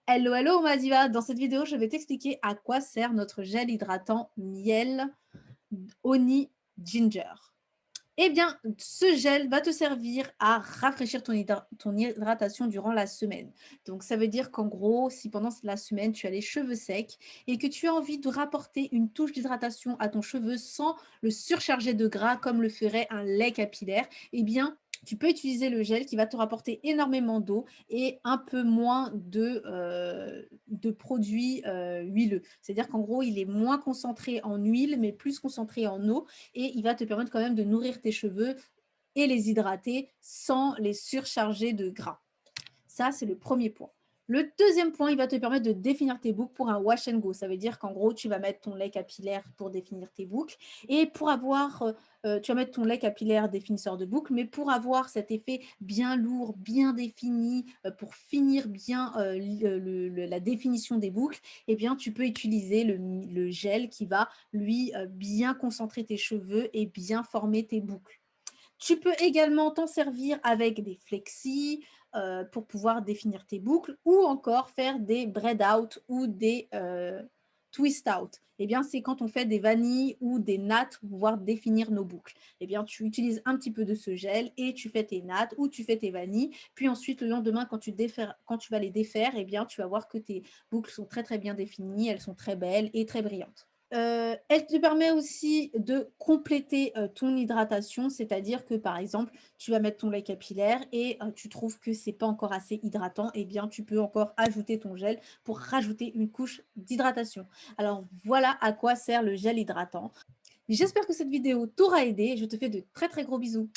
Hello, hello Madiva, dans cette vidéo, je vais t'expliquer à quoi sert notre gel hydratant miel Honey Ginger. Eh bien, ce gel va te servir à rafraîchir ton hydratation durant la semaine. Donc, ça veut dire qu'en gros, si pendant la semaine, tu as les cheveux secs et que tu as envie de rapporter une touche d'hydratation à ton cheveu sans le surcharger de gras comme le ferait un lait capillaire, eh bien, tu peux utiliser le gel qui va te rapporter énormément d'eau et un peu moins de produits huileux. C'est-à-dire qu'en gros, il est moins concentré en huile, mais plus concentré en eau et il va te permettre quand même de nourrir tes cheveux et les hydrater sans les surcharger de gras. Ça, c'est le premier point. Le deuxième point, il va te permettre de définir tes boucles pour un wash and go. Ça veut dire qu'en gros, tu vas mettre ton lait capillaire pour définir tes boucles. Et pour avoir, tu vas mettre ton lait capillaire définisseur de boucles, mais pour avoir cet effet bien lourd, bien défini, pour finir bien la définition des boucles, eh bien, tu peux utiliser le gel qui va, lui, bien concentrer tes cheveux et bien former tes boucles. Tu peux également t'en servir avec des flexis pour pouvoir définir tes boucles ou encore faire des braid out ou des twist out. Eh bien, c'est quand on fait des vanilles ou des nattes pour pouvoir définir nos boucles. Eh bien, tu utilises un petit peu de ce gel et tu fais tes nattes ou tu fais tes vanilles. Puis ensuite, le lendemain, quand tu vas les défaire, eh bien, tu vas voir que tes boucles sont très, très bien définies. Elles sont très belles et très brillantes. Elle te permet aussi de compléter, ton hydratation, c'est-à-dire que, par exemple, tu vas mettre ton lait capillaire et tu trouves que c'est pas encore assez hydratant, et bien, tu peux encore ajouter ton gel pour rajouter une couche d'hydratation. Alors voilà à quoi sert le gel hydratant. J'espère que cette vidéo t'aura aidé et je te fais de très, très gros bisous.